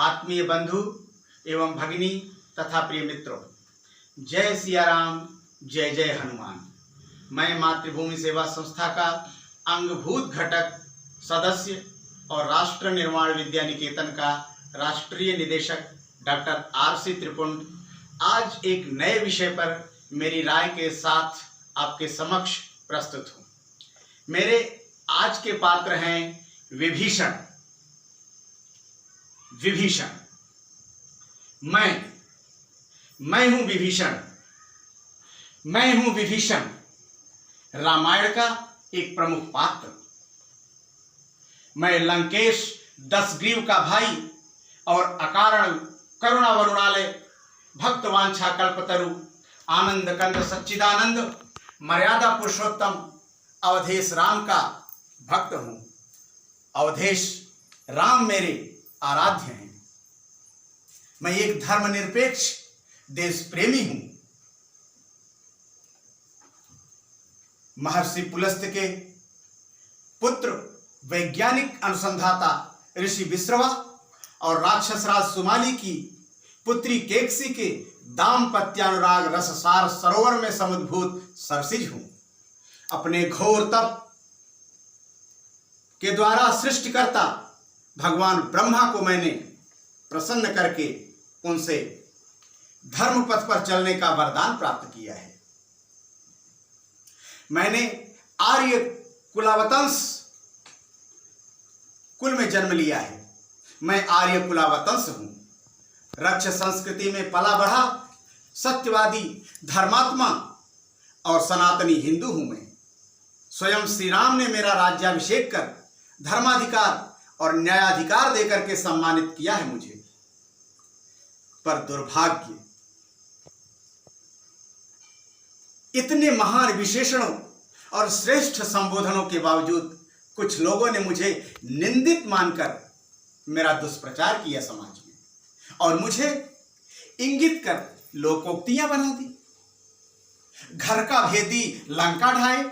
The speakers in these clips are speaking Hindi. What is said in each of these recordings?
आत्मीय बंधु एवं भगिनी तथा प्रिय मित्रों, जय सिया राम, जय जय हनुमान। मैं मातृभूमि सेवा संस्था का अंगभूत घटक सदस्य और राष्ट्र निर्माण विद्या निकेतन का राष्ट्रीय निदेशक डॉक्टर आर.सी. त्रिपुंड आज एक नए विषय पर मेरी राय के साथ आपके समक्ष प्रस्तुत हूँ। मेरे आज के पात्र हैं विभीषण। मैं हूं विभीषण। मैं हूं विभीषण, रामायण का एक प्रमुख पात्र। मैं लंकेश दशग्रीव का भाई और अकारण करुणा वरुणालय भक्तवांछा कल्पतरु आनंद कंद सच्चिदानंद मर्यादा पुरुषोत्तम अवधेश राम का भक्त हूं। अवधेश राम मेरे आराध्य हैं। मैं एक धर्मनिरपेक्ष देश प्रेमी हूं। महर्षि पुलस्त के पुत्र वैज्ञानिक अनुसंधाता ऋषि विश्रवा और राक्षसराज सुमाली की पुत्री केकसी के दाम्पत्यानुराग रससार सरोवर में समुद्भूत सरसिज हूं। अपने घोर तप के द्वारा सृष्टिकर्ता भगवान ब्रह्मा को मैंने प्रसन्न करके उनसे धर्म पथ पर चलने का वरदान प्राप्त किया है। मैंने आर्य कुलावतंस कुल में जन्म लिया है। मैं आर्य कुलावतंस हूं। रक्ष संस्कृति में पला बढ़ा सत्यवादी धर्मात्मा और सनातनी हिंदू हूं मैं। स्वयं श्री राम ने मेरा राज्याभिषेक कर धर्माधिकार और न्यायाधिकार देकर के सम्मानित किया है मुझे। पर दुर्भाग्य, इतने महान विशेषणों और श्रेष्ठ संबोधनों के बावजूद कुछ लोगों ने मुझे निंदित मानकर मेरा दुष्प्रचार किया समाज में और मुझे इंगित कर लोकोक्तियां बना दी। घर का भेदी लंका ढाए।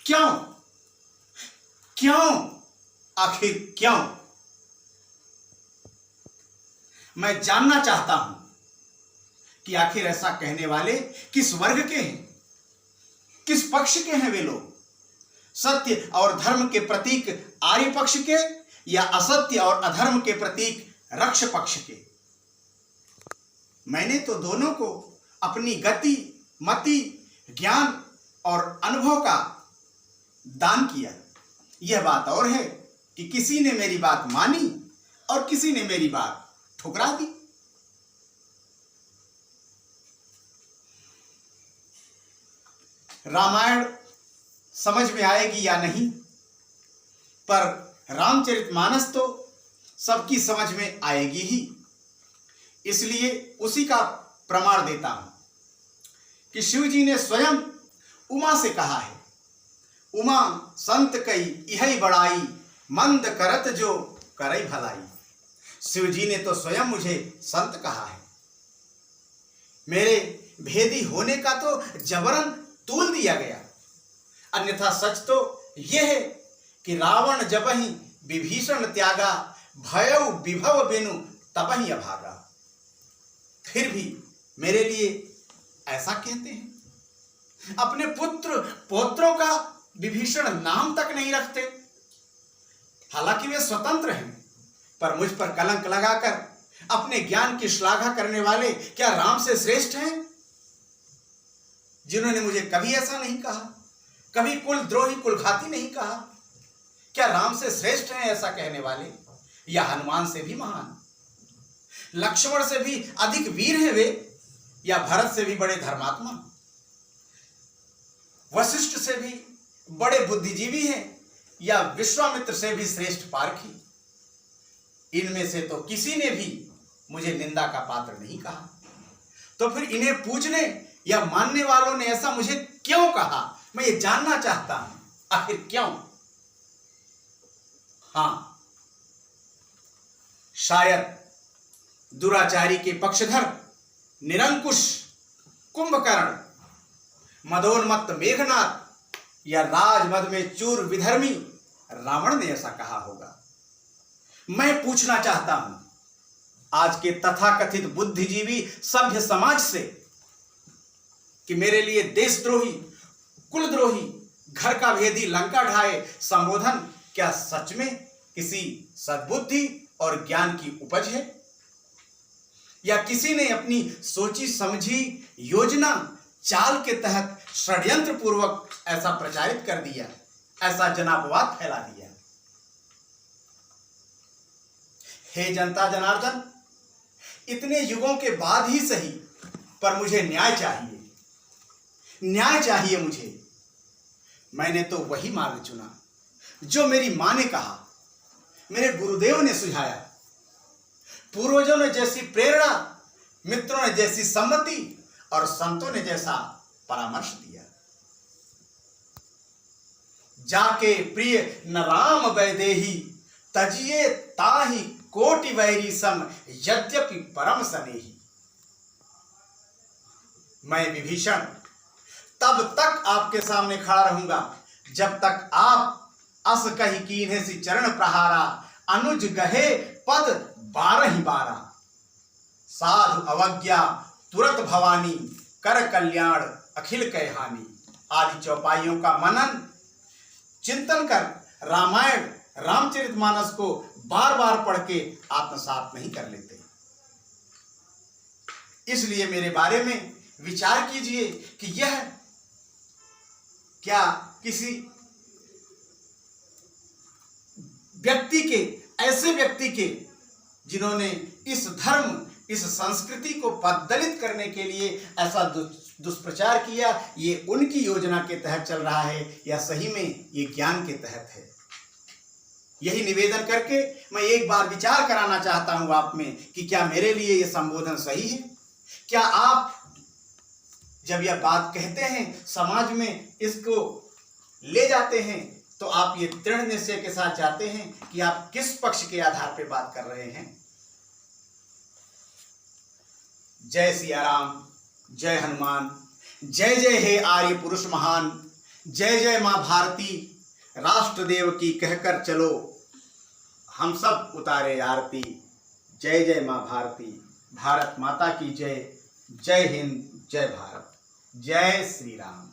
क्यों? आखिर क्यों? मैं जानना चाहता हूं कि आखिर ऐसा कहने वाले किस वर्ग के हैं, किस पक्ष के हैं वे लोग? सत्य और धर्म के प्रतीक आर्य पक्ष के या असत्य और अधर्म के प्रतीक रक्ष पक्ष के? मैंने तो दोनों को अपनी गति, मति, ज्ञान और अनुभव का दान किया। यह बात और है कि किसी ने मेरी बात मानी और किसी ने मेरी बात ठुकरा दी। रामायण समझ में आएगी या नहीं, पर रामचरितमानस तो सबकी समझ में आएगी ही। इसलिए उसी का प्रमाण देता हूं कि शिव जी ने स्वयं उमा से कहा है, उमा संत कई इहै बड़ाई, मंद करत जो करई भलाई। शिव जी ने तो स्वयं मुझे संत कहा है। मेरे भेदी होने का तो जबरन तूल दिया गया। अन्यथा सच तो यह है कि रावण जबहि विभीषण त्यागा, भयउ विभव बिनु तबहि अभागा। फिर भी मेरे लिए ऐसा कहते हैं। अपने पुत्र पौत्रों का विभीषण नाम तक नहीं रखते। हालांकि वे स्वतंत्र हैं, पर मुझ पर कलंक लगाकर अपने ज्ञान की श्लाघा करने वाले क्या राम से श्रेष्ठ हैं? जिन्होंने मुझे कभी ऐसा नहीं कहा, कभी कुलद्रोही कुलघाती नहीं कहा, क्या राम से श्रेष्ठ हैं ऐसा कहने वाले? या हनुमान से भी महान, लक्ष्मण से भी अधिक वीर हैं वे, या भरत से भी बड़े धर्मात्मा, वशिष्ठ से भी बड़े बुद्धिजीवी हैं, या विश्वामित्र से भी श्रेष्ठ पारखी? इनमें से तो किसी ने भी मुझे निंदा का पात्र नहीं कहा। तो फिर इन्हें पूजने या मानने वालों ने ऐसा मुझे क्यों कहा? मैं ये जानना चाहता हूं, आखिर क्यों? हां, शायद दुराचारी के पक्षधर निरंकुश कुंभकर्ण, मदोन्मत्त मेघनाथ या राजमद में चूर विधर्मी रावण ने ऐसा कहा होगा। मैं पूछना चाहता हूं, आज के तथाकथित बुद्धिजीवी सभ्य समाज से कि मेरे लिए देशद्रोही, कुलद्रोही, घर का भेदी, लंका ढाए संबोधन क्या सच में किसी सद्बुद्धि और ज्ञान की उपज है, या किसी ने अपनी सोची समझी योजना चाल के तहत षड्यंत्र पूर्वक ऐसा प्रचारित कर दिया, ऐसा जनापवाद फैला दिया। हे जनता जनार्दन, इतने युगों के बाद ही सही, पर मुझे न्याय चाहिए, न्याय चाहिए मुझे। मैंने तो वही मार्ग चुना जो मेरी मां ने कहा, मेरे गुरुदेव ने सुझाया, पूर्वजों ने जैसी प्रेरणा, मित्रों ने जैसी सम्मति और संतों ने जैसा परामर्श दिया। जाके प्रिय न राम वैदेही, तजिए ताहि कोटि वैरी सम, यद्यपि परम सनेही। मैं विभीषण तब तक आपके सामने खड़ा रहूंगा जब तक आप अस कही कीन्हे सी चरण प्रहारा, अनुज गहे पद 12 साधु अवज्ञा तुरत भवानी, कर कल्याण अखिल कै हानि। आदि चौपाइयों का मनन चिंतन कर रामायण रामचरितमानस को बार बार पढ़ के आत्मसात नहीं कर लेते। इसलिए मेरे बारे में विचार कीजिए कि यह क्या किसी व्यक्ति के, ऐसे व्यक्ति के जिन्होंने इस धर्म, इस संस्कृति को पददलित करने के लिए ऐसा दुष्प्रचार किया, ये उनकी योजना के तहत चल रहा है या सही में ये ज्ञान के तहत है। यही निवेदन करके मैं एक बार विचार कराना चाहता हूं आप में कि क्या मेरे लिए ये संबोधन सही है? क्या आप जब यह बात कहते हैं, समाज में इसको ले जाते हैं, तो आप ये दृढ़ निश्चय के साथ जाते हैं कि आप किस पक्ष के आधार पर बात कर रहे हैं? जय सिया राम, जय हनुमान, जय जय हे आर्य पुरुष महान, जय जय मां भारती, राष्ट्रदेव की कहकर चलो हम सब उतारे आरती। जय जय मां भारती, भारत माता की जय, जय हिंद, जय भारत, जय श्री राम।